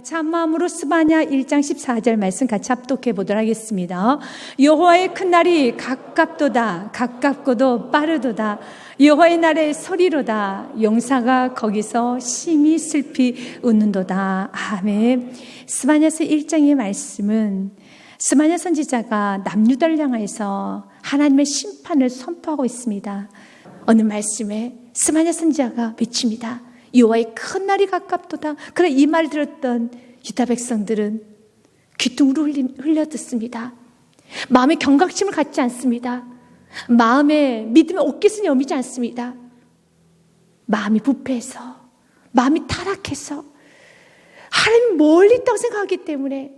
같이 한 마음으로 스바냐 1장 14절 말씀 같이 합독해 보도록 하겠습니다. 여호와의 큰 날이 가깝도다. 가깝고도 빠르도다. 여호와의 날의 소리로다. 용사가 거기서 심히 슬피 웃는도다. 아멘. 스바냐서 1장의 말씀은 스바냐 선지자가 남유다를 향해서 하나님의 심판을 선포하고 있습니다. 어느 말씀에 스바냐 선지자가 외칩니다. 여호와의 큰 날이 가깝도다. 그래 이 말 들었던 유다 백성들은 귀뚱으로 흘려듣습니다. 마음에 경각심을 갖지 않습니다. 마음에 믿음의 옷깃을 여미지 않습니다. 마음이 부패해서, 마음이 타락해서 하나님 멀리 있다고 생각하기 때문에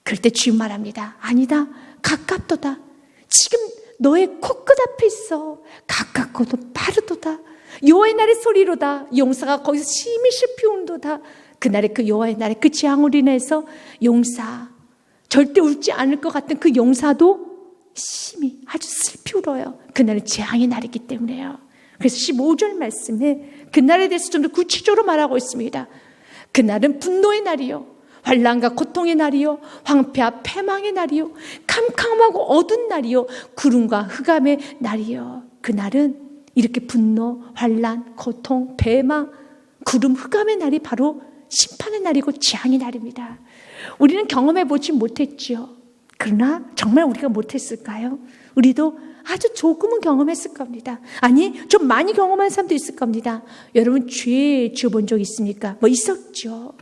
그럴 때 주님 말합니다. 아니다, 가깝도다. 지금 너의 코끝 앞에 있어. 가깝고도 빠르도다. 여호와의 날의 소리로다. 용사가 거기서 심히 슬피 운도다. 그날의 그 여호와의 날의 그 재앙으로 인해서 용사, 절대 울지 않을 것 같은 그 용사도 심히 아주 슬피 울어요. 그날은 재앙의 날이기 때문에요. 그래서 15절 말씀에 그날에 대해서 좀 더 구체적으로 말하고 있습니다. 그날은 분노의 날이요, 환난과 고통의 날이요, 황폐와 패망의 날이요, 캄캄하고 어두운 날이요, 구름과 흑암의 날이요. 그날은 이렇게 분노, 환난, 고통, 패망, 구름, 흑암의 날이 바로 심판의 날이고 재앙의 날입니다. 우리는 경험해 보지 못했지요. 그러나 정말 우리가 못했을까요? 우리도 아주 조금은 경험했을 겁니다. 아니, 좀 많이 경험한 사람도 있을 겁니다. 여러분, 죄 지어본 적 있습니까? 뭐 있었죠.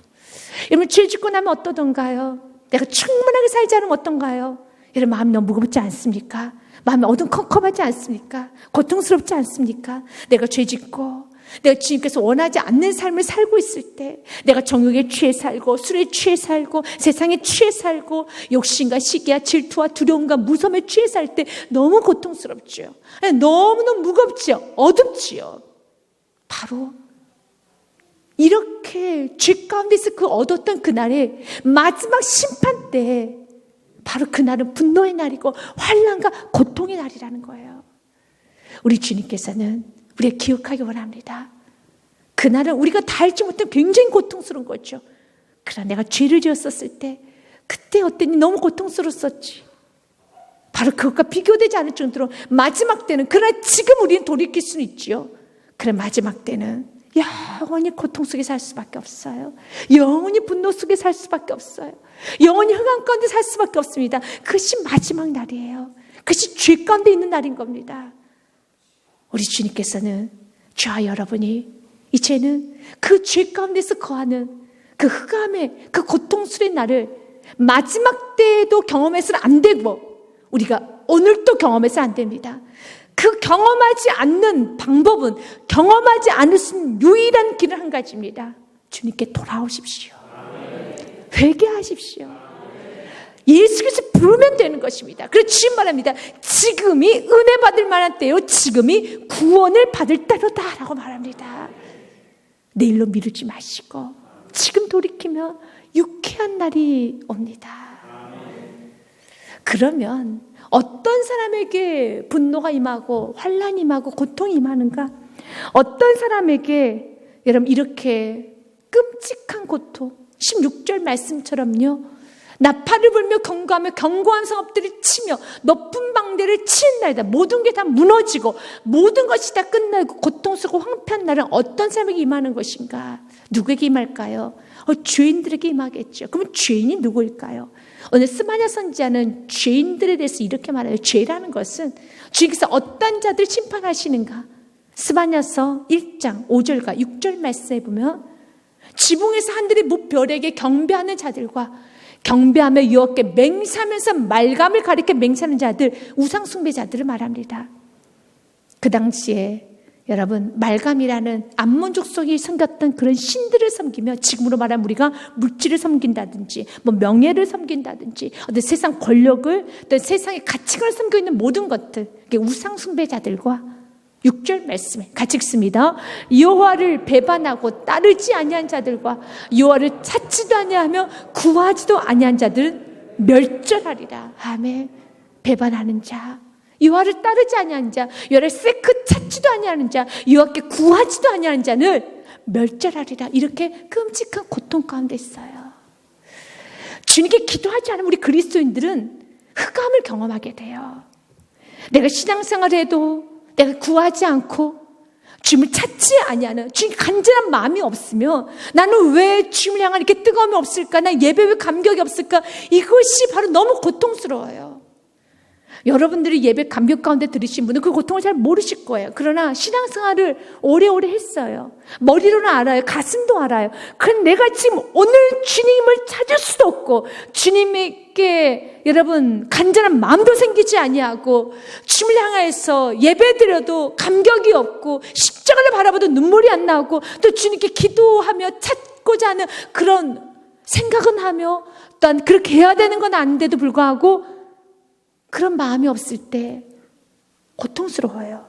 여러분, 죄 짓고 나면 어떠던가요? 내가 충분하게 살지 않으면 어떤가요? 여러분, 마음이 너무 무겁지 않습니까? 마음이 어둠컴컴하지 않습니까? 고통스럽지 않습니까? 내가 죄 짓고 내가 주님께서 원하지 않는 삶을 살고 있을 때, 내가 정욕에 취해 살고 술에 취해 살고 세상에 취해 살고 욕심과 시기와 질투와 두려움과 무서움에 취해 살 때 너무 고통스럽죠. 너무너무 무겁죠. 어둡지요. 바로 이렇게 죄 가운데서 그 얻었던 그날의 마지막 심판 때, 바로 그날은 분노의 날이고 환난과 고통의 날이라는 거예요. 우리 주님께서는 우리가 기억하기 원합니다. 그날은 우리가 다 알지 못한 굉장히 고통스러운 거죠. 그러나 내가 죄를 지었었을 때 그때 어땠니? 너무 고통스러웠었지. 바로 그것과 비교되지 않을 정도로 마지막 때는, 그러나 지금 우리는 돌이킬 수는 있지요. 그래 마지막 때는 영원히 고통 속에 살 수밖에 없어요. 영원히 분노 속에 살 수밖에 없어요. 영원히 흑암 가운데 살 수밖에 없습니다. 그것이 마지막 날이에요. 그것이 죄 가운데 있는 날인 겁니다. 우리 주님께서는 저와 여러분이 이제는 그 죄 가운데서 거하는 그 흑암의 그 고통스러운 날을 마지막 때에도 경험해서는 안 되고 우리가 오늘도 경험해서는 안 됩니다. 그 경험하지 않는 방법은, 경험하지 않을 수 있는 유일한 길은 한 가지입니다. 주님께 돌아오십시오. 회개하십시오. 예수께서 부르면 되는 것입니다. 그래서 주님 말합니다. 지금이 은혜 받을 만한 때요, 지금이 구원을 받을 때로다 라고 말합니다. 내일로 미루지 마시고 지금 돌이키면 유쾌한 날이 옵니다. 그러면 어떤 사람에게 분노가 임하고 환난이 임하고 고통이 임하는가? 어떤 사람에게 여러분 이렇게 끔찍한 고통, 16절 말씀처럼요, 나팔을 불며 경고하며 견고한 성읍들을 치며 높은 방대를 치는 날이다. 모든 게 다 무너지고 모든 것이 다 끝나고 고통스럽고 황폐한 날은 어떤 사람에게 임하는 것인가? 누구에게 임할까요? 죄인들에게 임하겠죠. 그러면 죄인이 누구일까요? 오늘 스바냐 선지자는 죄인들에 대해서 이렇게 말해요. 죄라는 것은 주님께서 어떤 자들 심판하시는가? 스바냐서 1장 5절과 6절 말씀에 보면 지붕에서 하늘의 무별에게 경배하는 자들과 경배하며 여호와께 맹세하면서 말감을 가리켜 맹세하는 자들, 우상 숭배자들을 말합니다. 그 당시에 여러분 말감이라는 암몬족 속에 섬겼던 그런 신들을 섬기며, 지금으로 말하면 우리가 물질을 섬긴다든지 뭐 명예를 섬긴다든지 어떤 세상 권력을, 어떤 세상의 가치관을 섬기고 있는 모든 것들, 우상 숭배자들과 6절 말씀에 같이 읽습니다. 여호와를 배반하고 따르지 아니한 자들과 여호와를 찾지도 아니하며 구하지도 아니한 자들은 멸절하리라. 아멘. 배반하는 자, 여호와를 따르지 아니하는 자, 여호와를 세크 찾지도 아니하는 자, 여호와께 구하지도 아니하는 자는 멸절하리라. 이렇게 끔찍한 고통 가운데 있어요. 주님께 기도하지 않으면 우리 그리스도인들은 흑암을 경험하게 돼요. 내가 신앙생활을 해도 내가 구하지 않고 주님을 찾지 아니하는, 주님 간절한 마음이 없으면 나는 왜 주님을 향한 이렇게 뜨거움이 없을까? 나 예배 왜 감격이 없을까? 이것이 바로 너무 고통스러워요. 여러분들이 예배 감격 가운데 들으신 분은 그 고통을 잘 모르실 거예요. 그러나 신앙생활을 오래오래 했어요. 머리로는 알아요. 가슴도 알아요. 그런데 내가 지금 오늘 주님을 찾을 수도 없고 주님께 여러분 간절한 마음도 생기지 아니하고 주님을 향해서 예배드려도 감격이 없고 십자가를 바라봐도 눈물이 안 나오고 또 주님께 기도하며 찾고자 하는 그런 생각은 하며 또한 그렇게 해야 되는 건 아닌데도 불구하고 그런 마음이 없을 때 고통스러워요.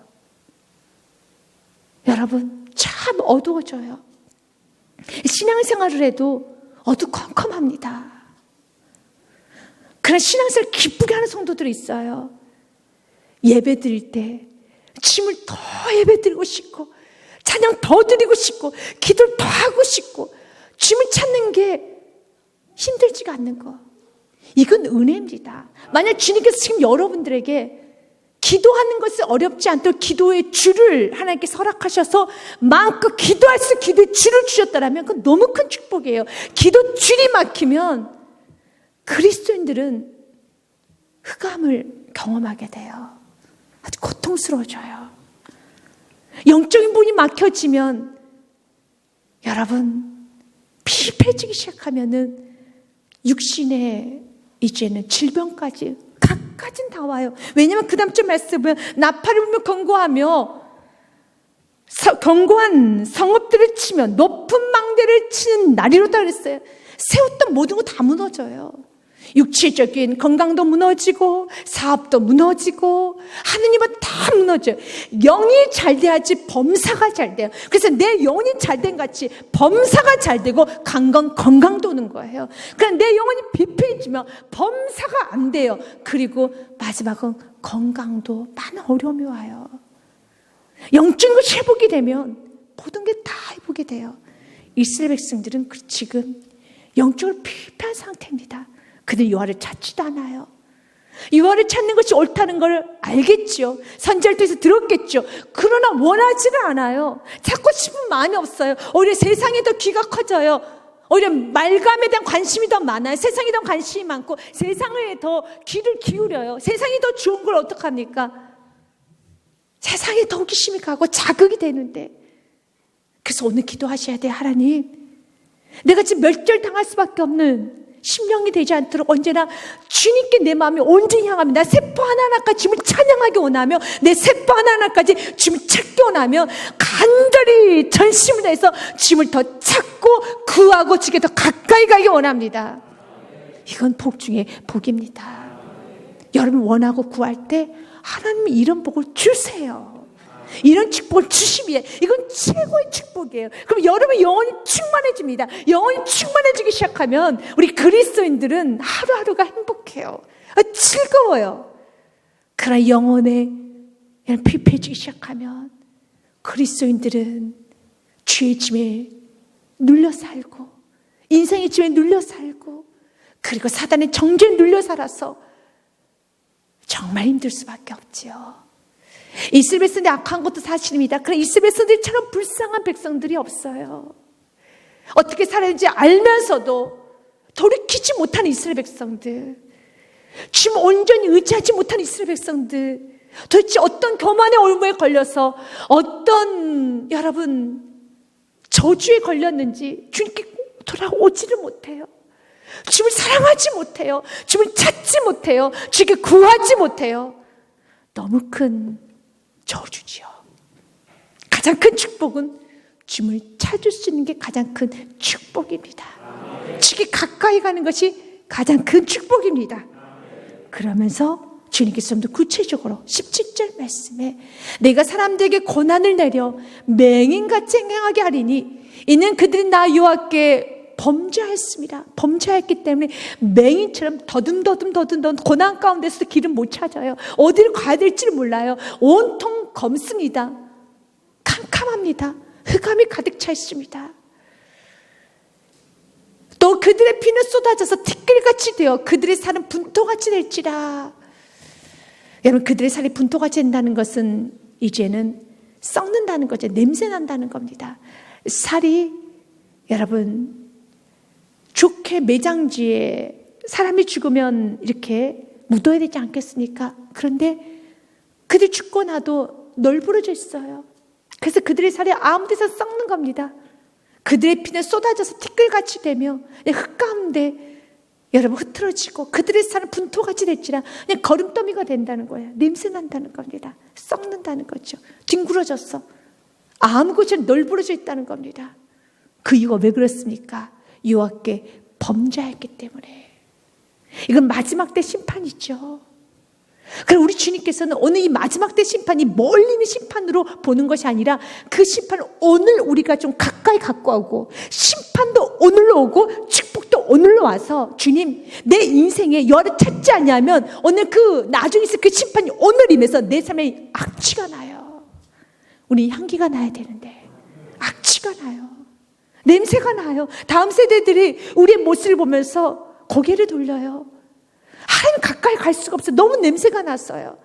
여러분, 참 어두워져요. 신앙생활을 해도 어두컴컴합니다. 그런 신앙생활을 기쁘게 하는 성도들이 있어요. 예배 드릴 때 주님을 더 예배 드리고 싶고 찬양 더 드리고 싶고 기도를 더 하고 싶고 주님을 찾는 게 힘들지가 않는 거. 이건 은혜입니다. 만약 주님께서 지금 여러분들에게 기도하는 것은 어렵지 않도록 기도의 줄을 하나님께서 허락하셔서 마음껏 기도할 수 기도의 줄을 주셨다면 그건 너무 큰 축복이에요. 기도 줄이 막히면 그리스도인들은 흑암을 경험하게 돼요. 아주 고통스러워져요. 영적인 문이 막혀지면 여러분 피폐해지기 시작하면은 육신의 이제는 질병까지 각가진 다 와요. 왜냐하면 그 다음 주 말씀을 보면 나팔을 불며 경고하며 견고한 성읍들을 치며 높은 망대를 치는 날이로다 그랬어요. 세웠던 모든 거 다 무너져요. 육체적인 건강도 무너지고 사업도 무너지고 하느님은 다 무너져요. 영이 잘 돼야지 범사가 잘 돼요. 그래서 내 영이 잘 된 같이 범사가 잘 되고 건강도 오는 거예요. 그러니까 내 영혼이 비폐해지면 범사가 안 돼요. 그리고 마지막은 건강도 많은 어려움이 와요. 영적인 것이 회복이 되면 모든 게 다 회복이 돼요. 이스라엘 백성들은 지금 영적으로 피폐한 상태입니다. 그들 여호와를 찾지도 않아요. 여호와를 찾는 것이 옳다는 걸 알겠죠. 선지자를 통해서 들었겠죠. 그러나 원하지는 않아요. 찾고 싶은 마음이 없어요. 오히려 세상에 더 귀가 커져요. 오히려 말감에 대한 관심이 더 많아요. 세상에 대한 관심이 많고 세상에 더 귀를 기울여요. 세상이 더 좋은 걸 어떡합니까? 세상에 더 호기심이 가고 자극이 되는데, 그래서 오늘 기도하셔야 돼요. 하나님, 내가 지금 멸절당할 수밖에 없는 심령이 되지 않도록 언제나 주님께 내 마음이 온전히 향하며 나 세포 하나하나까지 주님을 찬양하기 원하며 내 세포 하나하나까지 주님을 찾기 원하며 간절히 전심을 다해서 주님을 더 찾고 구하고 주께 더 가까이 가기 원합니다. 이건 복 중에 복입니다. 여러분 원하고 구할 때 하나님이 이런 복을 주세요. 이런 축복을 주시기에 이건 최고의 축복이에요. 그럼 여러분 영혼이 충만해집니다. 영혼이 충만해지기 시작하면 우리 그리스도인들은 하루하루가 행복해요. 즐거워요. 그러나 영혼에 피폐해지기 시작하면 그리스도인들은 죄의 짐에 눌려 살고 인생의 짐에 눌려 살고 그리고 사단의 정죄에 눌려 살아서 정말 힘들 수밖에 없지요. 이스라엘 백성들이 악한 것도 사실입니다. 그러나 이스라엘 백성들처럼 불쌍한 백성들이 없어요. 어떻게 살아야 되는지 알면서도 돌이키지 못한 이스라엘 백성들, 주님 온전히 의지하지 못한 이스라엘 백성들, 도대체 어떤 교만의 올무에 걸려서 어떤 여러분 저주에 걸렸는지 주님께 돌아오지를 못해요. 주님을 사랑하지 못해요. 주님을 찾지 못해요. 주님께 구하지 못해요. 너무 큰 저주지요. 가장 큰 축복은 주님을 찾을 수 있는 게 가장 큰 축복입니다. 주님께 가까이 가는 것이 가장 큰 축복입니다. 그러면서 주님께서 좀 더 구체적으로 17절 말씀에 내가 사람들에게 고난을 내려 맹인같이 행하게 하리니 이는 그들이 나 여호와께 범죄하였습니다. 범죄하였기 때문에 맹인처럼 더듬더듬 고난 가운데서도 길을 못 찾아요. 어디를 가야 될지를 몰라요. 온통 검습니다. 캄캄합니다. 흑암이 가득 차 있습니다. 또 그들의 피는 쏟아져서 티끌같이 되어 그들의 살은 분토같이 될지라. 여러분, 그들의 살이 분토같이 된다는 것은 이제는 썩는다는 거죠. 냄새 난다는 겁니다. 살이 여러분 좋게 매장지에 사람이 죽으면 이렇게 묻어야 되지 않겠습니까? 그런데 그들이 죽고 나도 널브러져 있어요. 그래서 그들의 살이 아무 데서 썩는 겁니다. 그들의 피는 쏟아져서 티끌같이 되며 흙 가운데 여러분 흐트러지고 그들의 살은 분토같이 될지라 그냥 거름더미가 된다는 거예요. 냄새 난다는 겁니다. 썩는다는 거죠. 뒹굴어졌어. 아무 곳에 널브러져 있다는 겁니다. 그 이유가 왜 그렇습니까? 여호와께 범죄했기 때문에. 이건 마지막 때 심판이죠. 그럼 우리 주님께서는 오늘 이 마지막 때 심판이 멀리 있는 심판으로 보는 것이 아니라 그 심판을 오늘 우리가 좀 가까이 갖고 오고 심판도 오늘로 오고 축복도 오늘로 와서 주님 내 인생에 열을 찾지 않냐면 오늘 그 나중에 있을 그 심판이 오늘 임해서 내 삶에 악취가 나요. 우리 향기가 나야 되는데 악취가 나요. 냄새가 나요. 다음 세대들이 우리의 모습을 보면서 고개를 돌려요. 하나님 가까이 갈 수가 없어요. 너무 냄새가 났어요.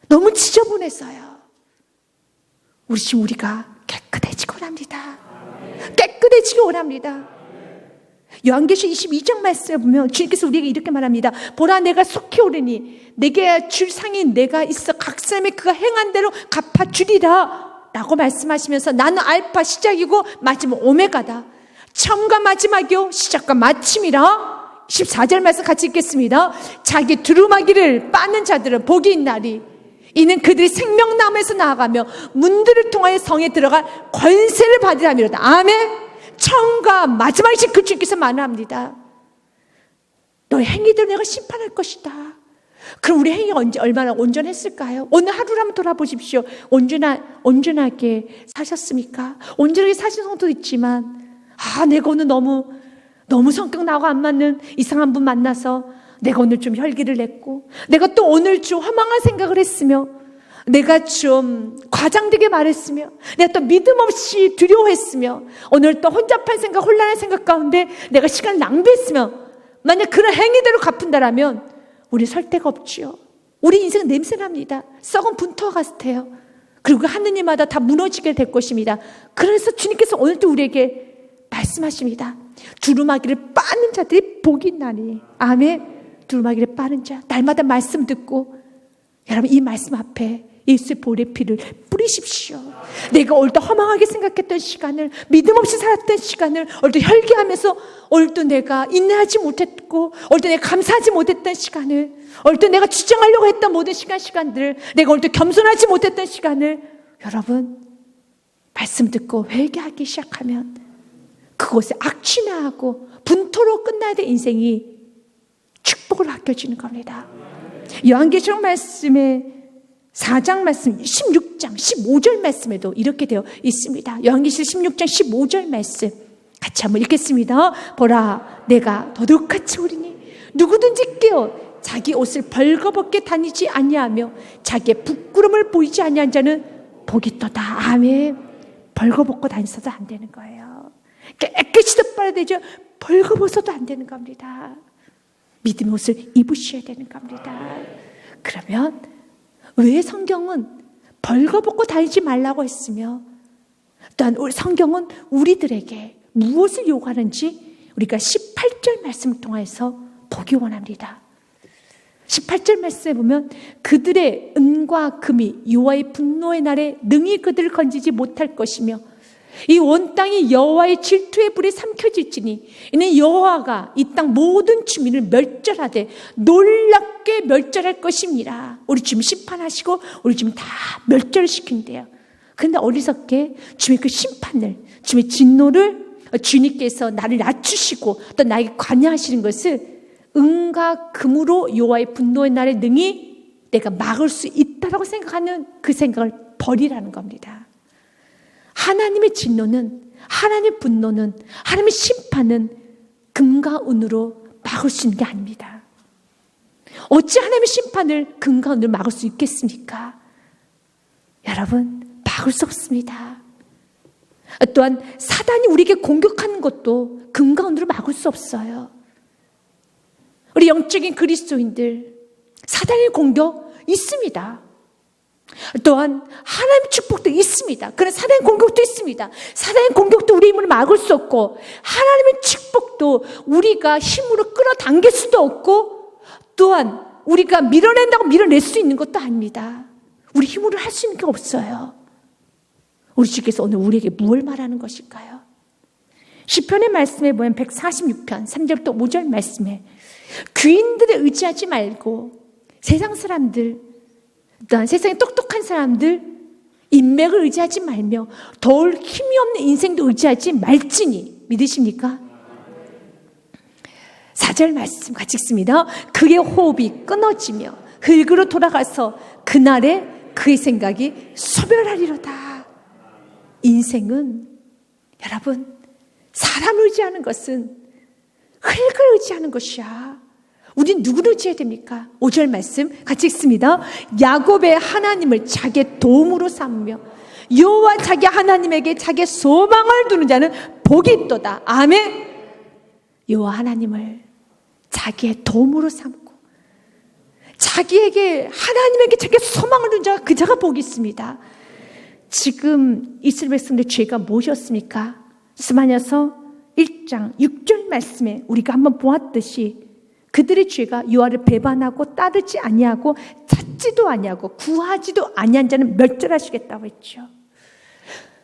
너무 지저분했어요. 우리가 깨끗해지고 원합니다. 깨끗해지기 원합니다. 요한계시록 22장 말씀을 보면 주님께서 우리에게 이렇게 말합니다. 보라 내가 속히 오르니 내게 줄 상이 내가 있어 각 사람이 그가 행한 대로 갚아주리라 라고 말씀하시면서 나는 알파 시작이고 마지막 오메가다. 처음과 마지막이요 시작과 마침이라. 14절 말씀 같이 읽겠습니다. 자기 두루마기를 빠는 자들은 복이 있나니 이는 그들이 생명나무에서 나아가며 문들을 통하여 성에 들어갈 권세를 받으라미로다. 아멘. 처음과 마지막이신 그 주께서 말합니다. 너의 행위대로 내가 심판할 것이다. 그럼 우리 행위가 얼마나 온전했을까요? 오늘 하루를 한번 돌아보십시오. 온전하게 사셨습니까? 온전하게 사신 성도도 있지만 내가 오늘 너무 성격 나하고 안 맞는 이상한 분 만나서 내가 오늘 좀 혈기를 냈고 내가 또 오늘 좀 허망한 생각을 했으며 내가 좀 과장되게 말했으며 내가 또 믿음 없이 두려워했으며 오늘 또 혼잡한 생각 혼란한 생각 가운데 내가 시간을 낭비했으며 만약 그런 행위대로 갚은다라면 우리 설 데가 없지요. 우리 인생은 냄새납니다. 썩은 분토와 같아요. 그리고 하느님마다 다 무너지게 될 것입니다. 그래서 주님께서 오늘도 우리에게 말씀하십니다. 두루마기를 빠는 자들이 복이 있나니. 아멘. 두루마기를 빠는 자, 날마다 말씀 듣고 여러분 이 말씀 앞에 예수의 보혈의 피를 뿌리십시오. 내가 오늘도 허망하게 생각했던 시간을, 믿음 없이 살았던 시간을 오늘도 혈기하면서 오늘도 내가 인내하지 못했고 오늘도 내가 감사하지 못했던 시간을, 오늘도 내가 주장하려고 했던 모든 시간들을, 내가 오늘도 겸손하지 못했던 시간을 여러분 말씀 듣고 회개하기 시작하면 그곳에 악취나하고 분토로 끝나야 될 인생이 축복으로 바뀌어지는 겁니다. 요한계시록 말씀에 4장 말씀 16장 15절 말씀에도 이렇게 되어 있습니다. 요한계시록 16장 15절 말씀 같이 한번 읽겠습니다. 보라 내가 도둑같이 오리니 누구든지 깨어 자기 옷을 벌거벗게 다니지 아니하며 자기의 부끄러움을 보이지 아니한 자는 복이 있도다. 아멘. 벌거벗고 다니서도 안 되는 거예요. 깨끗이 덮어야 되죠. 벌거벗어도 안 되는 겁니다. 믿음의 옷을 입으셔야 되는 겁니다. 그러면 왜 성경은 벌거벗고 다니지 말라고 했으며 또한 성경은 우리들에게 무엇을 요구하는지 우리가 18절 말씀을 통해서 보기 원합니다. 18절 말씀에 보면 그들의 은과 금이 여호와의 분노의 날에 능히 그들을 건지지 못할 것이며 이 온 땅이 여호와의 질투의 불에 삼켜질지니 이는 여호와가 이 땅 모든 주민을 멸절하되 놀랍게 멸절할 것입니다. 우리 주님 심판하시고 우리 주님 다 멸절시킨대요. 그런데 어리석게 주님의 그 심판을, 주님의 진노를 주님께서 나를 낮추시고 또 나에게 관여하시는 것을 은과 금으로 여호와의 분노의 날에 능히 내가 막을 수 있다라고 생각하는 그 생각을 버리라는 겁니다. 하나님의 진노는, 하나님의 분노는, 하나님의 심판은 금과 은으로 막을 수 있는 게 아닙니다. 어찌 하나님의 심판을 금과 은으로 막을 수 있겠습니까? 여러분, 막을 수 없습니다. 또한 사단이 우리에게 공격하는 것도 금과 은으로 막을 수 없어요. 우리 영적인 그리스도인들, 사단의 공격 있습니다. 또한 하나님의 축복도 있습니다. 그런 사단의 공격도 있습니다. 사단의 공격도 우리 힘으로 막을 수 없고, 하나님의 축복도 우리가 힘으로 끌어당길 수도 없고, 또한 우리가 밀어낸다고 밀어낼 수 있는 것도 아닙니다. 우리 힘으로 할 수 있는 게 없어요. 우리 주께서 오늘 우리에게 무엇을 말하는 것일까요? 시편의 말씀에 보면 146편 3절부터 5절 말씀에 귀인들에 의지하지 말고 세상 사람들, 또한 세상에 똑똑한 사람들, 인맥을 의지하지 말며 더울 힘이 없는 인생도 의지하지 말지니. 믿으십니까? 4절 말씀 같이 읽습니다. 그의 호흡이 끊어지며 흙으로 돌아가서 그날에 그의 생각이 소멸하리로다. 인생은 여러분, 사람을 의지하는 것은 흙을 의지하는 것이야. 우린 누구를 의지해야 됩니까? 5절 말씀 같이 읽습니다. 야곱의 하나님을 자기의 도움으로 삼으며 여호와 자기 하나님에게 자기의 소망을 두는 자는 복이 있도다. 아멘. 여호와 하나님을 자기의 도움으로 삼고 자기에게, 하나님에게 자기의 소망을 두는 자가, 그 자가 복이 있습니다. 지금 이스라엘 백성들의 죄가 무엇이었습니까? 스마냐서 1장 6절 말씀에 우리가 한번 보았듯이 그들의 죄가 여호와를 배반하고 따르지 아니하고 찾지도 아니하고 구하지도 아니한 자는 멸절하시겠다고 했죠.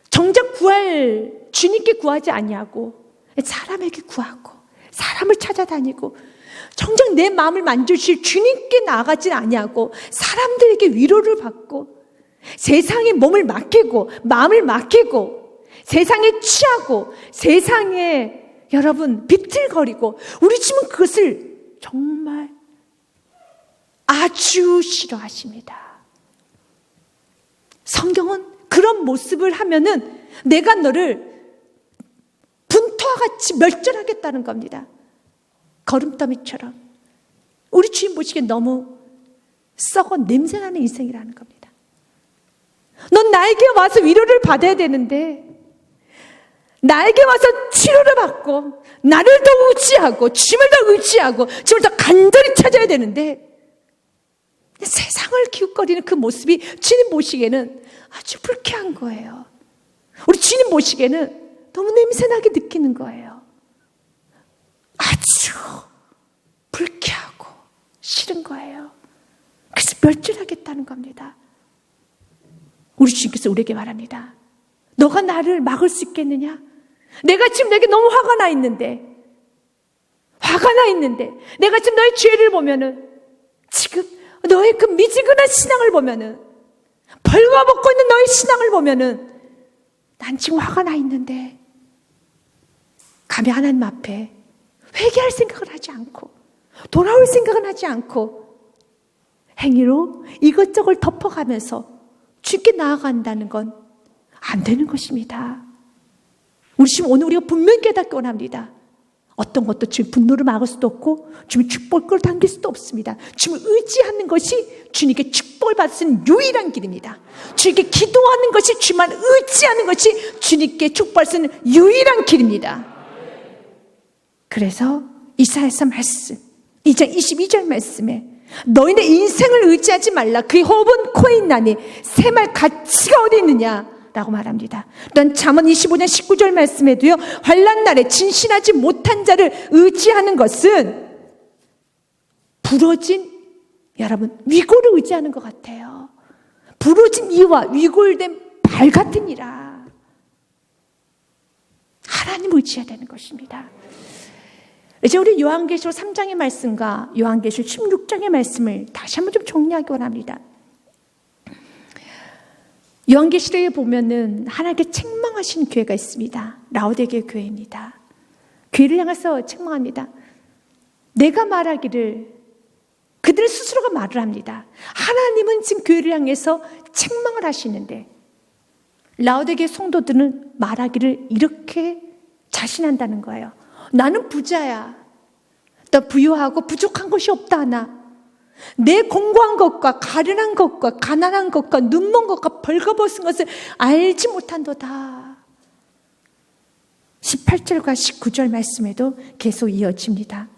정작 주님께 구하지 아니하고 사람에게 구하고 사람을 찾아다니고 정작 내 마음을 만져주실 주님께 나아가지 아니하고 사람들에게 위로를 받고 세상에 몸을 맡기고 마음을 맡기고 세상에 취하고 세상에 여러분 비틀거리고 우리 집은 그것을 정말 아주 싫어하십니다. 성경은 그런 모습을 하면은 내가 너를 분토와 같이 멸절하겠다는 겁니다. 거름더미처럼 우리 주인 보시기에 너무 썩어 냄새나는 인생이라는 겁니다. 넌 나에게 와서 위로를 받아야 되는데, 나에게 와서 치료를 받고 나를 더 의지하고 주님을 더 의지하고 주님을 더 간절히 찾아야 되는데, 세상을 기웃거리는 그 모습이 주님 보시기에는 아주 불쾌한 거예요. 우리 주님 보시기에는 너무 냄새나게 느끼는 거예요. 아주 불쾌하고 싫은 거예요. 그래서 멸절하겠다는 겁니다. 우리 주님께서 우리에게 말합니다. 너가 나를 막을 수 있겠느냐? 내가 지금 내게 너무 화가 나 있는데 내가 지금 너의 죄를 보면은, 지금 너의 그 미지근한 신앙을 보면은, 벌거벗고 있는 너의 신앙을 보면은 난 지금 화가 나 있는데 감히 하나님 앞에 회개할 생각을 하지 않고 돌아올 생각은 하지 않고 행위로 이것저것 덮어가면서 주께 나아간다는 건 안 되는 것입니다. 우리 지금 오늘 우리가 분명히 깨닫기 원합니다. 어떤 것도 주님 분노를 막을 수도 없고 주님의 축복을 끌어당길 수도 없습니다. 주님을 의지하는 것이 주님께 축복을 받을 수 있는 유일한 길입니다. 주님께 기도하는 것이, 주님만 의지하는 것이 주님께 축복할 수 있는 유일한 길입니다. 그래서 이사야서 말씀 2장 22절 말씀에 너희는 인생을 의지하지 말라. 그의 호흡은 코에 있나니 새말 가치가 어디 있느냐 라고 말합니다. 또한 잠언 25장 19절 말씀에도요, 환난 날에 진실하지 못한 자를 의지하는 것은 부러진, 여러분, 위골을 의지하는 것 같아요. 부러진 이와 위골된 발 같으니라. 하나님을 의지해야 되는 것입니다. 이제 우리 요한계시록 3장의 말씀과 요한계시록 16장의 말씀을 다시 한번 좀 정리하기 원합니다. 요한계시록에 보면은 하나님께 책망하시는 교회가 있습니다. 라오디게 교회입니다. 교회를 향해서 책망합니다. 내가 말하기를, 그들 스스로가 말을 합니다. 하나님은 지금 교회를 향해서 책망을 하시는데 라오디게 성도들은 말하기를 이렇게 자신한다는 거예요. 나는 부자야. 나 부유하고 부족한 것이 없다 하나 내 공고한 것과 가련한 것과 가난한 것과 눈먼 것과 벌거벗은 것을 알지 못한도다. 18절과 19절 말씀에도 계속 이어집니다.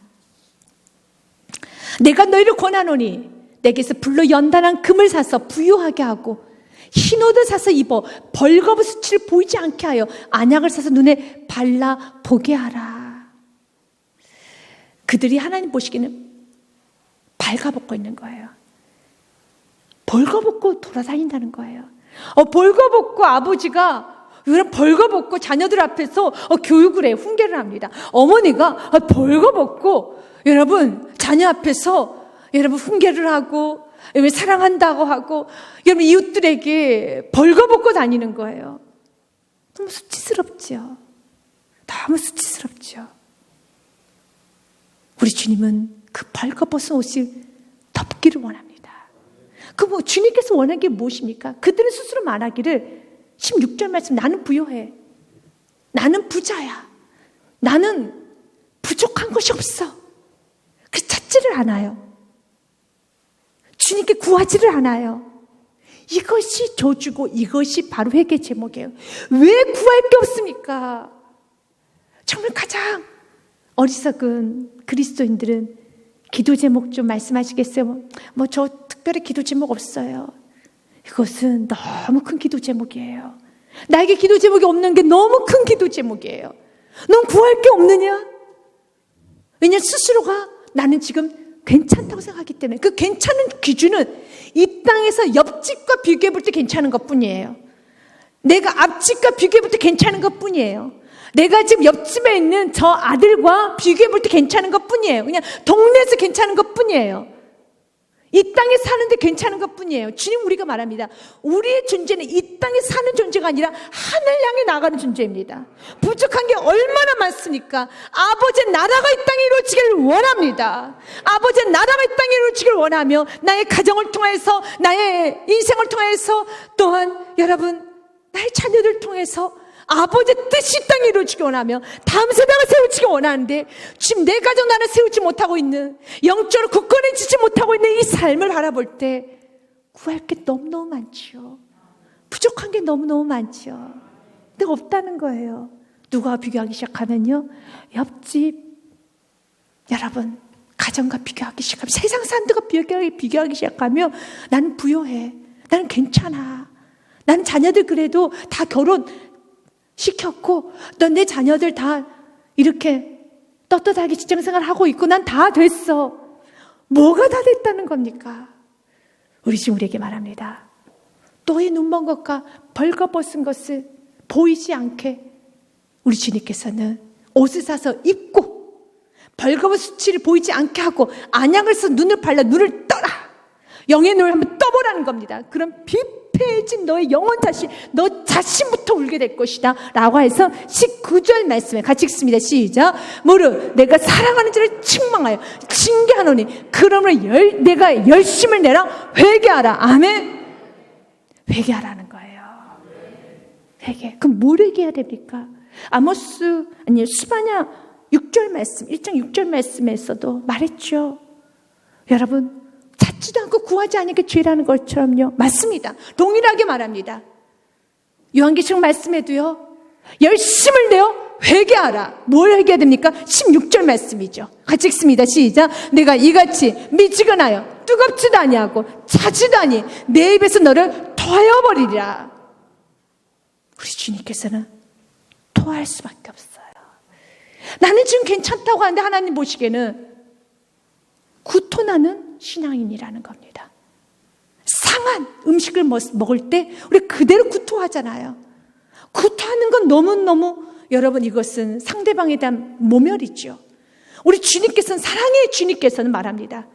내가 너희를 권하노니 내게서 불로 연단한 금을 사서 부유하게 하고 흰 옷을 사서 입어 벌거벗은 수치를 보이지 않게 하여 안약을 사서 눈에 발라 보게 하라. 그들이 하나님 보시기는 발가벗고 있는 거예요. 벌거벗고 돌아다닌다는 거예요. 벌거벗고 아버지가 이런 벌거벗고 자녀들 앞에서 교육을 해, 훈계를 합니다. 어머니가 벌거벗고 여러분 자녀 앞에서 여러분 훈계를 하고 사랑한다고 하고 여러분 이웃들에게 벌거벗고 다니는 거예요. 너무 수치스럽죠. 너무 수치스럽죠. 우리 주님은 그 벌거벗은 옷을 덮기를 원합니다. 주님께서 원하는 게 무엇입니까? 그들은 스스로 말하기를 16절 말씀, 나는 부요해. 나는 부자야. 나는 부족한 것이 없어. 그 찾지를 않아요. 주님께 구하지를 않아요. 이것이 저주고 이것이 바로 회개 제목이에요. 왜 구할 게 없습니까? 정말 가장 어리석은 그리스도인들은 기도 제목 좀 말씀하시겠어요? 저 특별히 기도 제목 없어요. 이것은 너무 큰 기도 제목이에요. 나에게 기도 제목이 없는 게 너무 큰 기도 제목이에요. 넌 구할 게 없느냐? 왜냐하면 스스로가 나는 지금 괜찮다고 생각하기 때문에 그 괜찮은 기준은 이 땅에서 옆집과 비교해 볼 때 괜찮은 것 뿐이에요. 내가 앞집과 비교해 볼 때 괜찮은 것 뿐이에요. 내가 지금 옆집에 있는 저 아들과 비교해 볼 때 괜찮은 것 뿐이에요. 그냥 동네에서 괜찮은 것 뿐이에요. 이 땅에 사는데 괜찮은 것 뿐이에요. 주님 우리가 말합니다. 우리의 존재는 이 땅에 사는 존재가 아니라 하늘 향해 나가는 존재입니다. 부족한 게 얼마나 많습니까? 아버지의 나라가 이 땅에 이루어지기를 원합니다. 아버지의 나라가 이 땅에 이루어지기를 원하며 나의 가정을 통해서 나의 인생을 통해서 또한 여러분 나의 자녀들 통해서 아버지의 뜻이 이 땅에 이루어지기 원하며 다음 세대가 세우지기 원하는데 지금 내 가정 나는 세우지 못하고 있는 영적으로 굳건해지지 못하고 있는 이 삶을 바라볼 때 구할 게 너무너무 많죠. 부족한 게 너무너무 많죠. 근데 없다는 거예요. 누가 비교하기 시작하면요 옆집 여러분 가정과 비교하기 시작하면 세상 사람들과 비교하기 시작하면 나는 부요해. 나는 괜찮아. 나는 자녀들 그래도 다 결혼 시켰고 내 자녀들 다 이렇게 떳떳하게 직장생활 하고 있고 난 다 됐어. 뭐가 다 됐다는 겁니까? 우리 지금 우리에게 말합니다. 너의 눈먼 것과 벌거벗은 것을 보이지 않게 우리 주님께서는 옷을 사서 입고 벌거벗은 수치를 보이지 않게 하고 안약을 써서 눈을 발라 눈을 떠라. 영의 눈을 한번 떠보라는 겁니다. 그럼 피폐해진 너의 영혼 다시 너 자신부터 울게 될 것이다 라고 해서 19절 말씀에 같이 읽습니다. 시작. 무릇 내가 사랑하는 자를 책망하여 징계하노니 그러므로 내가 열심을 내라 회개하라. 아멘. 회개하라는 거예요. 회개. 그럼 뭘 회개해야 됩니까? 스바냐 6절 말씀 1장 6절 말씀에서도 말했죠. 여러분 찾지도 않고 구하지 않으니까 죄라는 것처럼요. 맞습니다. 동일하게 말합니다. 요한계시록 말씀에도요. 열심을 내어 회개하라. 뭘 회개해야 됩니까? 16절 말씀이죠. 같이 읽습니다. 시작. 내가 이같이 미지근하여 뜨겁지도 아니하고 차지도 아니 내 입에서 너를 토하여 버리리라. 우리 주님께서는 토할 수밖에 없어요. 나는 지금 괜찮다고 하는데 하나님 보시기에는 구토나는 신앙인이라는 겁니다. 상한 음식을 먹을 때 우리 그대로 구토하잖아요. 구토하는 건 너무너무 여러분 이것은 상대방에 대한 모멸이죠. 우리 주님께서는 사랑의 주님께서는 말합니다.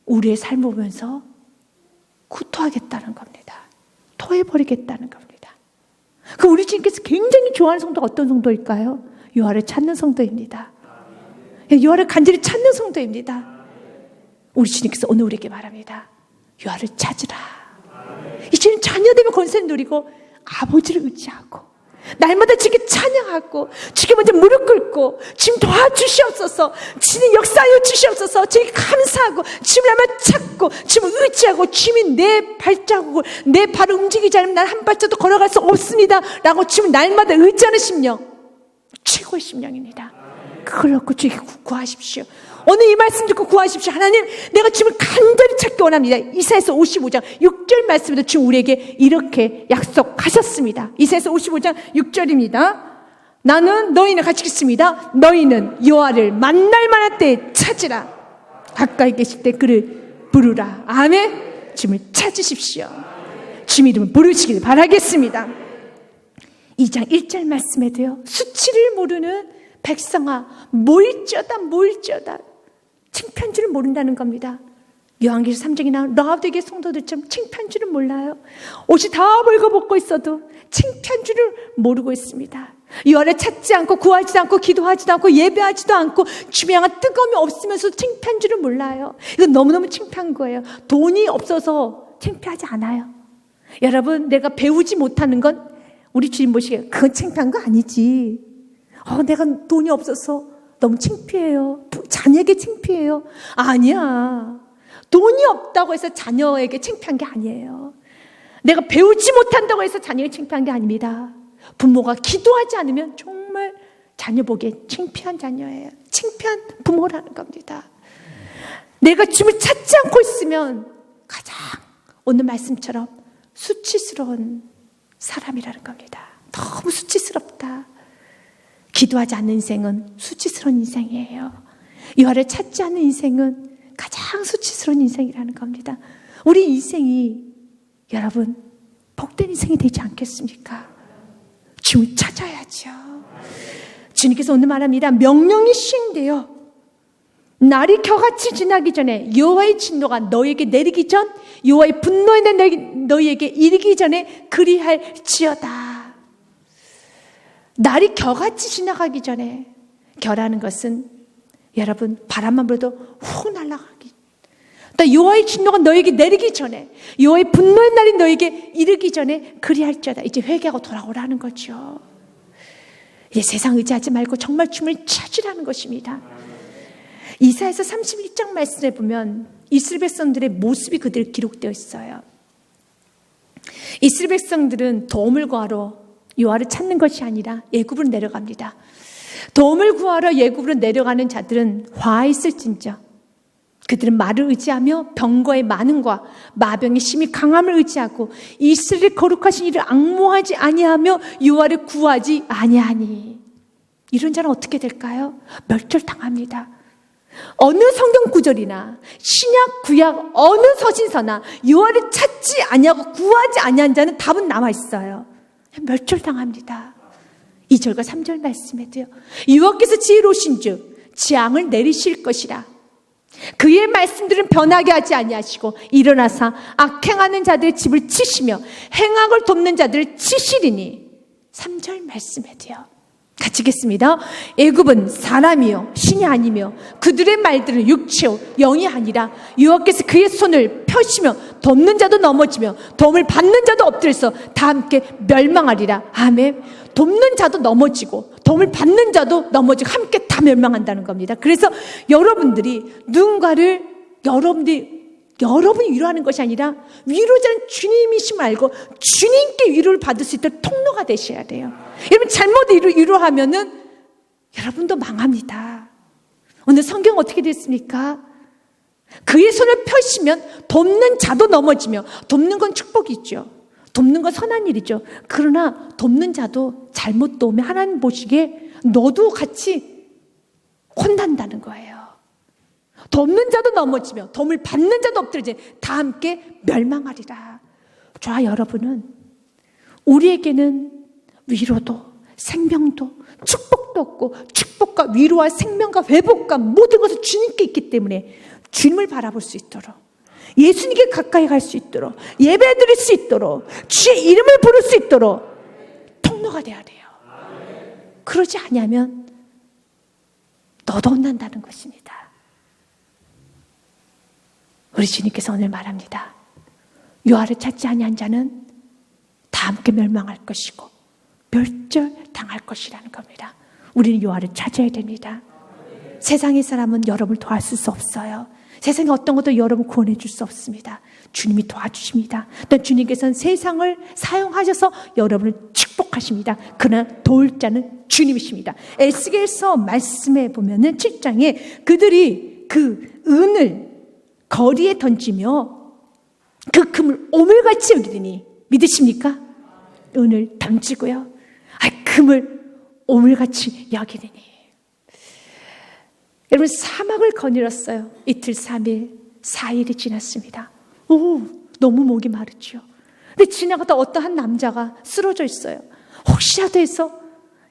우리의 삶을 보면서 구토하겠다는 겁니다. 토해버리겠다는 겁니다. 그 우리 주님께서 굉장히 좋아하는 성도가 어떤 성도일까요? 여호와를 찾는 성도입니다. 여호와를 간절히 찾는 성도입니다. 우리 주님께서 오늘 우리에게 말합니다. 여호와를 찾으라. 이제는 자녀되면 권세를 누리고 아버지를 의지하고 날마다 주께 찬양하고 주께 먼저 무릎 꿇고 주님 도와주시옵소서, 주님 역사하여 주시옵소서, 주님 감사하고 주님 날마다 찾고 주님 의지하고 주님 내 발자국을 내 발을 움직이지 않으면 난 한 발자도 걸어갈 수 없습니다 라고 주님 날마다 의지하는 심령, 최고의 심령입니다. 그걸 얻고 주에게 구하십시오. 오늘 이 말씀 듣고 구하십시오. 하나님, 내가 주님을 간절히 찾기 원합니다. 이사야서 55장 6절 말씀에도 주님 우리에게 이렇게 약속하셨습니다. 이사야서 55장 6절입니다. 나는 너희는 같이 읽습니다. 너희는 여호와를 만날 만한 때에 찾으라. 가까이 계실 때 그를 부르라. 아멘. 주님을 찾으십시오. 주님 이름을 부르시길 바라겠습니다. 2장 1절 말씀에도요, 수치를 모르는 백성아 모일지어다 모일지어다. 창피한 줄을 모른다는 겁니다. 요한계시록 3장에 나온 라오디게 성도들처럼 창피한 줄을 몰라요. 옷이 다 벌거벗고 있어도 창피한 줄을 모르고 있습니다. 여호와를 찾지 않고 구하지도 않고 기도하지도 않고 예배하지도 않고 주님을 향한 뜨거움이 없으면서도 창피한 줄을 몰라요. 이건 너무너무 창피한 거예요. 돈이 없어서 창피하지 않아요. 여러분, 내가 배우지 못하는 건 우리 주님 보시기에 그건 창피한 거 아니지. 내가 돈이 없어서 너무 창피해요. 자녀에게 창피해요. 아니야. 돈이 없다고 해서 자녀에게 창피한 게 아니에요. 내가 배우지 못한다고 해서 자녀에게 창피한 게 아닙니다. 부모가 기도하지 않으면 정말 자녀 보기에 창피한 자녀예요. 창피한 부모라는 겁니다. 내가 주님을 찾지 않고 있으면 가장 오늘 말씀처럼 수치스러운 사람이라는 겁니다. 너무 수치스럽다. 기도하지 않는 인생은 수치스러운 인생이에요. 여호와를 찾지 않는 인생은 가장 수치스러운 인생이라는 겁니다. 우리 인생이 여러분 복된 인생이 되지 않겠습니까? 주님을 찾아야죠. 주님께서 오늘 말합니다. 명령이 시행되어 날이 겨같이 지나기 전에 여호와의 진노가 너희에게 내리기 전, 여호와의 분노에 너희에게 이르기 전에 그리할지어다. 날이 겨같이 지나가기 전에, 겨라는 것은 여러분 바람만 불어도 훅 날아가기, 또 여호와의 진노가 너에게 내리기 전에, 여호와의 분노의 날이 너에게 이르기 전에 그리할지어다. 이제 회개하고 돌아오라는 거죠. 이제 세상 의지하지 말고 정말 주님을 찾으라는 것입니다. 이사야서 31장 말씀에 보면 이스라엘 백성들의 모습이 그대로 기록되어 있어요. 이스라엘 백성들은 도움을 구하러 여호와를 찾는 것이 아니라 애굽으로 내려갑니다. 도움을 구하러 애굽으로 내려가는 자들은 화있을진저 그들은 말을 의지하며 병거의 많음과 마병의 심히 강함을 의지하고 이스라엘의 거룩하신 이를 앙모하지 아니하며 여호와를 구하지 아니하니. 이런 자는 어떻게 될까요? 멸절당합니다. 어느 성경 구절이나 신약 구약 어느 서신서나 여호와를 찾지 아니하고 구하지 아니한 자는 답은 남아 있어요. 멸절당합니다. 2절과 3절 말씀에도요, 여호와께서 지혜로우신즉 재앙을 내리실 것이라. 그의 말씀들은 변하게 하지 아니하시고 일어나사 악행하는 자들의 집을 치시며 행악을 돕는 자들을 치시리니. 3절 말씀에도요, 같이 읽겠습니다. 애굽은 사람이요 신이 아니며 그들의 말들은 육체요 영이 아니라 여호와께서 그의 손을 펴시며 돕는 자도 넘어지며 도움을 받는 자도 엎드려서 다 함께 멸망하리라. 아멘. 돕는 자도 넘어지고 도움을 받는 자도 넘어지고 함께 다 멸망한다는 겁니다. 그래서 여러분들이 누군가를 여러분이 위로하는 것이 아니라 위로자는 주님이심을 알고 주님께 위로를 받을 수 있도록 통로가 되셔야 돼요. 여러분 잘못 위로하면은 여러분도 망합니다. 오늘 성경 어떻게 됐습니까? 그의 손을 펴시면 돕는 자도 넘어지며, 돕는 건 축복이죠. 돕는 건 선한 일이죠. 그러나 돕는 자도 잘못 도우면 하나님 보시기에 너도 같이 혼난다는 거예요. 돕는 자도 넘어지며 도움을 받는 자도 엎드려지니 다 함께 멸망하리라. 저와 여러분은 우리에게는 위로도 생명도 축복도 없고 축복과 위로와 생명과 회복과 모든 것을 주님께 있기 때문에 주님을 바라볼 수 있도록, 예수님께 가까이 갈 수 있도록, 예배 드릴 수 있도록, 주의 이름을 부를 수 있도록 통로가 돼야 돼요. 그러지 않으면 너도 혼난다는 것입니다. 우리 주님께서 오늘 말합니다. 여호와를 찾지 아니한 자는 다 함께 멸망할 것이고 멸절당할 것이라는 겁니다. 우리는 여호와를 찾아야 됩니다. 세상의 사람은 여러분을 도와줄 수 없어요. 세상의 어떤 것도 여러분 구원해 줄 수 없습니다. 주님이 도와주십니다. 또 주님께서는 세상을 사용하셔서 여러분을 축복하십니다. 그러나 도울 자는 주님이십니다. 에스겔서 말씀에 보면은 7장에 그들이 그 은을 거리에 던지며 그 금을 오물같이 여기더니, 믿으십니까? 은을 던지고요, 금을 오물같이 여기더니. 여러분, 사막을 거닐었어요. 이틀 3일 4일이 지났습니다. 너무 목이 마르죠. 근데 지나가다 어떠한 남자가 쓰러져 있어요. 혹시라도 해서,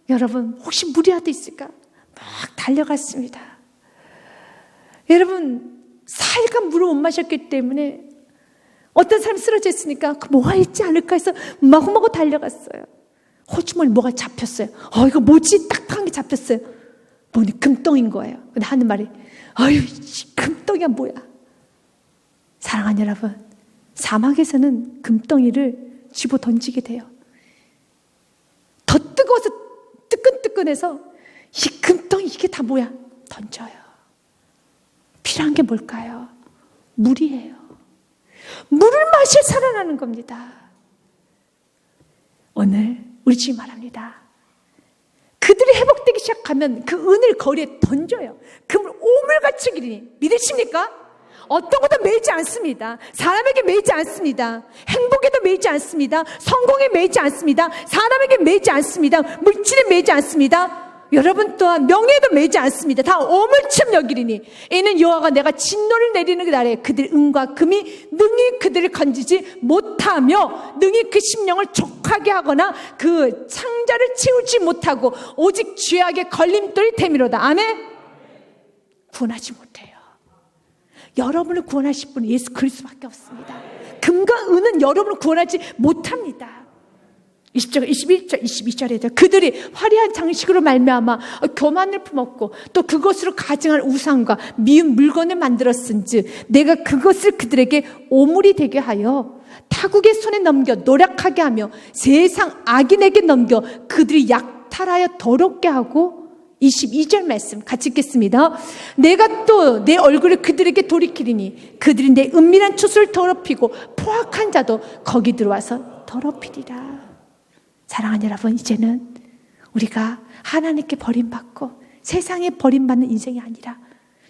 여러분, 혹시 무리라도 있을까 막 달려갔습니다. 여러분, 4일간 물을 못 마셨기 때문에 어떤 사람이 쓰러져 있으니까 그 뭐가 있지 않을까 해서 마구마구 달려갔어요. 호주머니 뭐가 잡혔어요. 이거 뭐지? 딱딱한 게 잡혔어요. 보니 금덩인 거예요. 근데 하는 말이, 금덩이가 뭐야? 사랑하는 여러분, 사막에서는 금덩이를 집어 던지게 돼요. 더 뜨거워서 뜨끈뜨끈해서 이 금덩이 이게 다 뭐야? 던져요. 필요한 게 뭘까요? 물이에요. 물을 마셔 살아나는 겁니다. 오늘 우리 주님 말합니다. 그들이 회복되기 시작하면 그 은을 거리에 던져요. 금을 오물같이 기리니. 믿으십니까? 어떤 것도 매이지 않습니다. 사람에게 매이지 않습니다. 행복에도 매이지 않습니다. 성공에 매이지 않습니다. 사람에게 매이지 않습니다. 물질에 매이지 않습니다. 여러분 또한 명예에도 매이지 않습니다. 다 오물처럼 여기리니 이는 여호와가 내가 진노를 내리는 그 날에 그들의 은과 금이 능히 그들을 건지지 못하며 능히 그 심령을 족하게 하거나 그 창자를 채우지 못하고 오직 죄악의 걸림돌이 되미로다. 아멘. 구원하지 못해요. 여러분을 구원하실 분은 예수 그리스도밖에 없습니다. 금과 은은 여러분을 구원하지 못합니다. 20절, 21절, 22절에도 그들이 화려한 장식으로 말미암아 교만을 품었고 또 그것으로 가증한 우상과 미운 물건을 만들었은즉 내가 그것을 그들에게 오물이 되게 하여 타국의 손에 넘겨 노력하게 하며 세상 악인에게 넘겨 그들이 약탈하여 더럽게 하고 22절 말씀 같이 읽겠습니다. 내가 또 내 얼굴을 그들에게 돌이키리니 그들이 내 은밀한 추수를 더럽히고 포악한 자도 거기 들어와서 더럽히리라. 사랑하는 여러분, 이제는 우리가 하나님께 버림받고 세상에 버림받는 인생이 아니라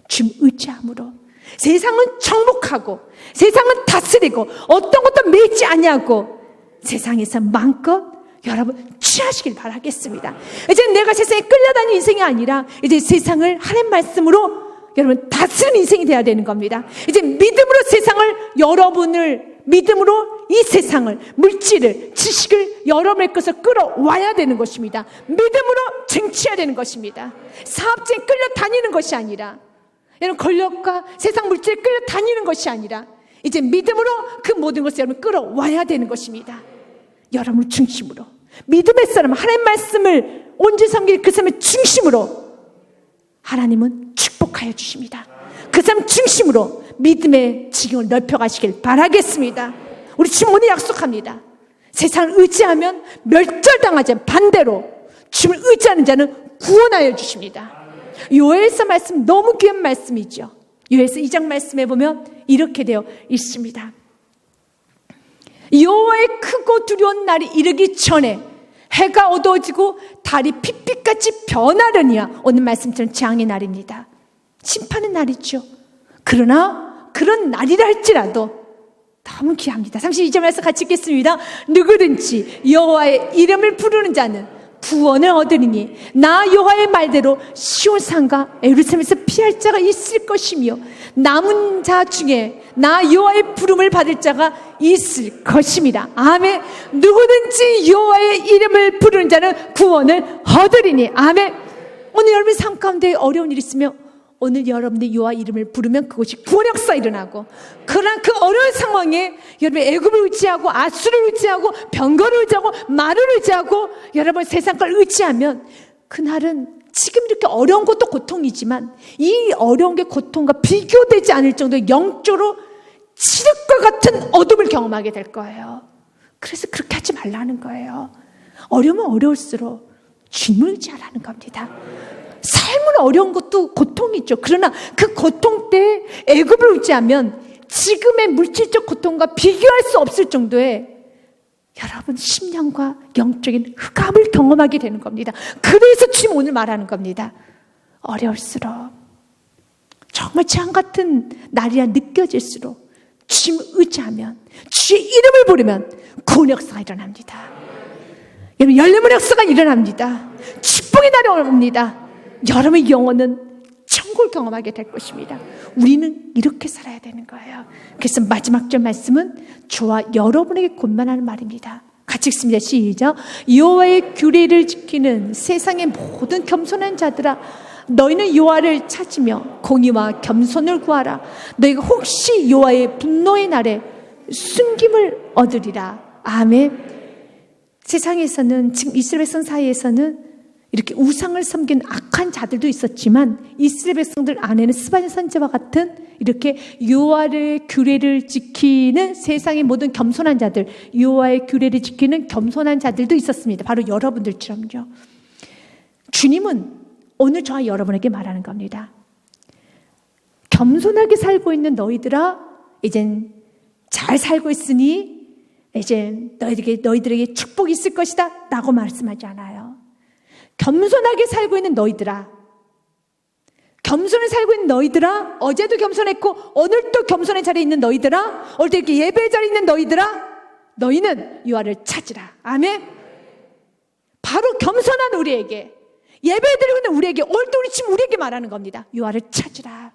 주님 의지함으로 세상은 정복하고 세상은 다스리고 어떤 것도 매이지 아니하고 세상에서 마음껏 여러분 취하시길 바라겠습니다. 이제 내가 세상에 끌려다니는 인생이 아니라 이제 세상을 하나님 말씀으로 여러분 다스리는 인생이 돼야 되는 겁니다. 이제 믿음으로 세상을 여러분을 믿음으로 이 세상을 물질을 지식을 여러분의 것을 끌어와야 되는 것입니다. 믿음으로 쟁취해야 되는 것입니다. 사업쟁이 끌려다니는 것이 아니라 여러분 권력과 세상 물질에 끌려다니는 것이 아니라 이제 믿음으로 그 모든 것을 여러분 끌어와야 되는 것입니다. 여러분을 중심으로 믿음의 사람 하나님 말씀을 온전히 섬기는 그 사람의 중심으로 하나님은 축복하여 주십니다. 그 사람 중심으로 믿음의 지경을 넓혀가시길 바라겠습니다. 우리 주님 오늘 약속합니다. 세상을 의지하면 멸절당하지 않은 반대로 주님을 의지하는 자는 구원하여 주십니다. 요엘서 말씀 너무 귀한 말씀이죠. 요엘서 2장 말씀에 보면 이렇게 되어 있습니다. 여호와의 크고 두려운 날이 이르기 전에 해가 어두워지고 달이 핏빛같이 변하려니와 오늘 말씀처럼 재앙의 날입니다. 심판의 날이죠. 그러나 그런 날이라 할지라도 너무 귀합니다. 32절에서 같이 읽겠습니다. 누구든지 여호와의 이름을 부르는 자는 구원을 얻으리니 나 여호와의 말대로 시온산과 예루살렘에서 피할 자가 있을 것이며 남은 자 중에 나 여호와의 부름을 받을 자가 있을 것입니다. 아멘. 누구든지 여호와의 이름을 부르는 자는 구원을 얻으리니. 아멘. 오늘 여러분 삶 가운데 어려운 일이 있으면 오늘 여러분들이 여호와 이름을 부르면 그것이 구원 역사 일어나고, 그러나 그 어려운 상황에 여러분 애굽을 의지하고 아수를 의지하고 병거를 의지하고 말을 의지하고 여러분 세상 걸 의지하면 그날은 지금 이렇게 어려운 것도 고통이지만 이 어려운 게 고통과 비교되지 않을 정도의 영적으로 칠흑과 같은 어둠을 경험하게 될 거예요. 그래서 그렇게 하지 말라는 거예요. 어려우면 어려울수록 주님을 의지하라는 겁니다. 삶은 어려운 것도 고통이죠. 그러나 그 고통 때 애굽을 의지하면 지금의 물질적 고통과 비교할 수 없을 정도의 여러분 심령과 영적인 흑암을 경험하게 되는 겁니다. 그래서 주님 오늘 말하는 겁니다. 어려울수록, 정말 재앙 같은 날이라 느껴질수록 주님 의지하면, 주의 이름을 부르면 구원 역사가 일어납니다. 여러분 열림의 역사가 일어납니다. 축복의 날이 옵니다. 여러분의 영혼은 천국을 경험하게 될 것입니다. 우리는 이렇게 살아야 되는 거예요. 그래서 마지막 절 말씀은 저와 여러분에게 권면하는 말입니다. 같이 읽습니다. 시작. 여호와의 규례를 지키는 세상의 모든 겸손한 자들아, 너희는 여호와를 찾으며 공의와 겸손을 구하라. 너희가 혹시 여호와의 분노의 날에 숨김을 얻으리라. 아멘. 세상에서는, 지금 이스라엘 백성 사이에서는 이렇게 우상을 섬긴 악한 자들도 있었지만 이스라엘 백성들 안에는 스바냐 선지자와 같은 이렇게 여호와의 규례를 지키는 세상의 모든 겸손한 자들, 여호와의 규례를 지키는 겸손한 자들도 있었습니다. 바로 여러분들처럼요. 주님은 오늘 저와 여러분에게 말하는 겁니다. 겸손하게 살고 있는 너희들아, 이젠 잘 살고 있으니 이제 너희들에게 축복이 있을 것이다 라고 말씀하지 않아요. 겸손하게 살고 있는 너희들아, 겸손히 살고 있는 너희들아, 어제도 겸손했고 오늘도 겸손의 자리에 있는 너희들아, 오늘도 이렇게 예배의 자리에 있는 너희들아, 너희는 여호와를 찾으라. 아멘. 바로 겸손한 우리에게, 예배드리고 있는 우리에게, 오늘도 지금 우리에게 말하는 겁니다. 여호와를 찾으라.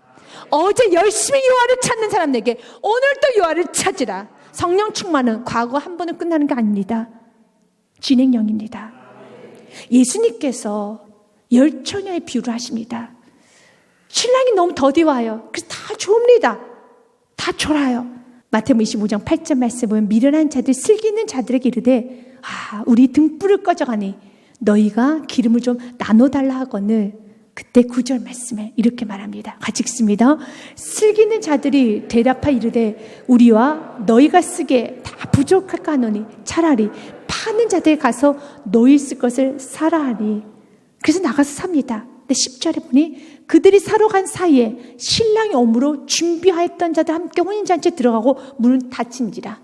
어제 열심히 여호와를 찾는 사람에게 오늘도 여호와를 찾으라. 성령 충만은 과거 한 번은 끝나는 게 아닙니다. 진행형입니다. 예수님께서 열처녀의 비유를 하십니다. 신랑이 너무 더디 와요. 그래서 다 좋습니다. 다 졸아요. 마태복음 25장 8절 말씀에 보면 미련한 자들, 슬기 있는 자들에게 이르되 우리 등불을 꺼져가니 너희가 기름을 좀 나눠달라 하거늘, 그때 9절 말씀에 이렇게 말합니다. 같이 읽습니다. 슬기 있는 자들이 대답하여 이르되 우리와 너희가 쓰기에 다 부족할까 하노니 차라리 파는 자들에 가서 너희 쓸 것을 사라 하니. 그래서 나가서 삽니다. 근데 10절에 보니 그들이 사러 간 사이에 신랑이 오므로 준비하였던 자들 함께 혼인잔치에 들어가고 문을 닫힌지라.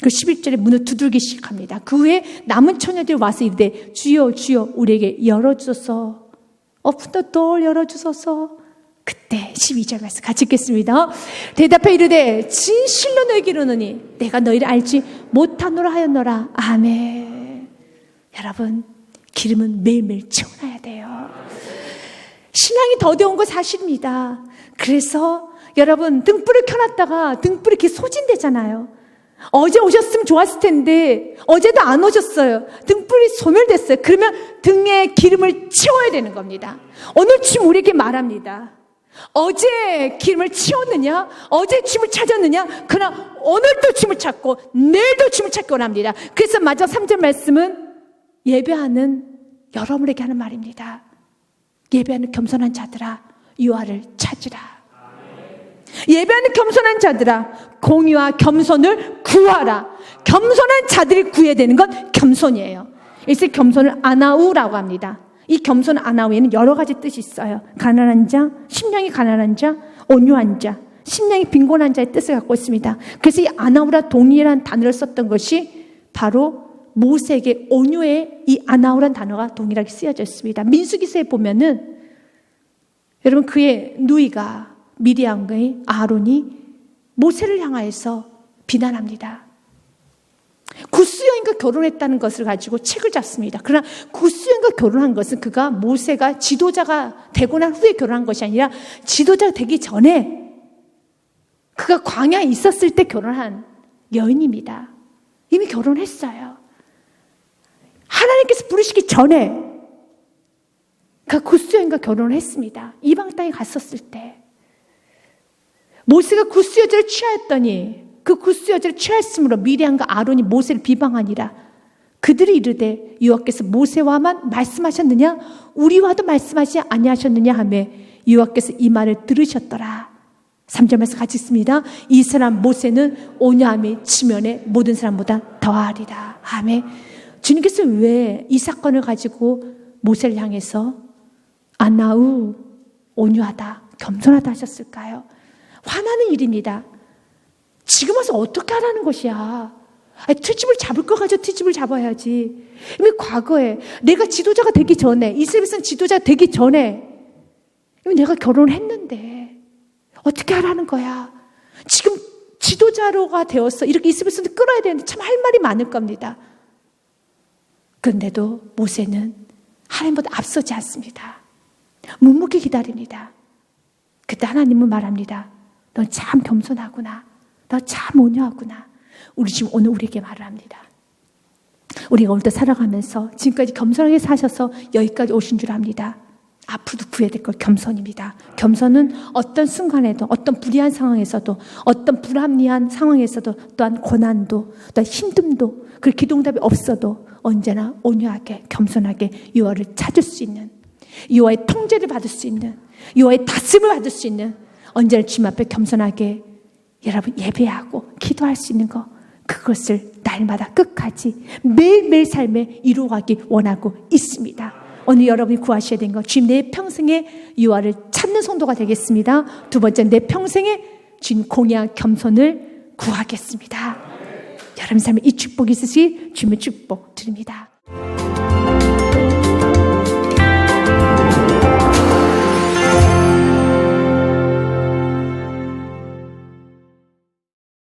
그 11절에 문을 두들기 시작합니다. 그 후에 남은 처녀들이 와서 이르되 주여 주여 우리에게 열어주소서. Open the door, 열어주소서. 그때 12절 말씀 같이 읽겠습니다. 대답해 이르되 진실로 너희에게 이르노니 내가 너희를 알지 못하노라 하였노라. 아멘. 여러분, 기름은 매일매일 채워놔야 돼요. 신랑이 더뎌온 거 사실입니다. 그래서 여러분, 등불을 켜놨다가 등불이 이렇게 소진되잖아요. 어제 오셨으면 좋았을 텐데 어제도 안 오셨어요. 등불이 소멸됐어요. 그러면 등에 기름을 채워야 되는 겁니다. 오늘 주님 우리에게 말합니다. 어제 기름을 채웠느냐, 어제 주님을 찾았느냐, 그러나 오늘도 주님을 찾고 내일도 주님을 찾기 원합니다. 그래서 마지막 3절 말씀은 예배하는 여러분에게 하는 말입니다. 예배하는 겸손한 자들아, 여호와를 찾으라. 예배하는 겸손한 자들아, 공의와 겸손을 구하라. 겸손한 자들이 구해야 되는 건 겸손이에요. 이것을 겸손을 아나우라고 합니다. 이 겸손 아나우에는 여러 가지 뜻이 있어요. 가난한 자, 심령이 가난한 자, 온유한 자, 심령이 빈곤한 자의 뜻을 갖고 있습니다. 그래서 이 아나우라 동일한 단어를 썼던 것이 바로 모세에게 온유의 이 아나우란 단어가 동일하게 쓰여져 있습니다. 민수기서에 보면은 여러분, 그의 누이가 미리암의 아론이 모세를 향하여서 비난합니다. 구스 여인과 결혼했다는 것을 가지고 책을 잡습니다. 그러나 구스 여인과 결혼한 것은 그가 모세가 지도자가 되고 난 후에 결혼한 것이 아니라 지도자가 되기 전에 그가 광야에 있었을 때 결혼한 여인입니다. 이미 결혼했어요. 하나님께서 부르시기 전에 그가 구스 여인과 결혼을 했습니다. 이방 땅에 갔었을 때 모세가 구스 여자를 취하였더니 그 구스 여자를 취하였으므로 미리암과 아론이 모세를 비방하니라. 그들이 이르되 여호와께서 모세와만 말씀하셨느냐, 우리와도 말씀하시지 아니하셨느냐 하며 여호와께서 이 말을 들으셨더라. 3절 말씀 같이 있습니다. 이 사람 모세는 온유함이 지면의 모든 사람보다 더하리라. 아멘. 주님께서 왜 이 사건을 가지고 모세를 향해서 아나우, 온유하다, 겸손하다 하셨을까요? 화나는 일입니다. 지금 와서 어떻게 하라는 것이야? 트집을 잡을 거 가지고 트집을 잡아야지. 이미 과거에 내가 지도자가 되기 전에, 이스라엘 백성 지도자가 되기 전에 이미 내가 결혼을 했는데 어떻게 하라는 거야. 지금 지도자로가 되었어. 이렇게 이스라엘 백성들 끌어야 되는데 참 할 말이 많을 겁니다. 그런데도 모세는 하나님보다 앞서지 않습니다. 묵묵히 기다립니다. 그때 하나님은 말합니다. 너 참 겸손하구나. 너 참 온유하구나. 우리 지금 오늘 우리에게 말을 합니다. 우리가 오늘도 살아가면서 지금까지 겸손하게 사셔서 여기까지 오신 줄 압니다. 앞으로도 구해야 될 것 겸손입니다. 겸손은 어떤 순간에도, 어떤 불리한 상황에서도, 어떤 불합리한 상황에서도, 또한 고난도, 또한 힘듦도, 그 기도응답이 없어도 언제나 온유하게, 겸손하게 여호와를 찾을 수 있는, 여호와의 통제를 받을 수 있는, 여호와의 다스림을 받을 수 있는, 언제나 주님 앞에 겸손하게 여러분 예배하고 기도할 수 있는 것, 그것을 날마다 끝까지 매일매일 삶에 이루어가기 원하고 있습니다. 오늘 여러분이 구하셔야 되는 것, 주님 내 평생에 여호와를 찾는 성도가 되겠습니다. 두 번째, 내 평생에 주님 공의와 겸손을 구하겠습니다. 여러분 삶에 이 축복이 있으시 주님의 축복 드립니다.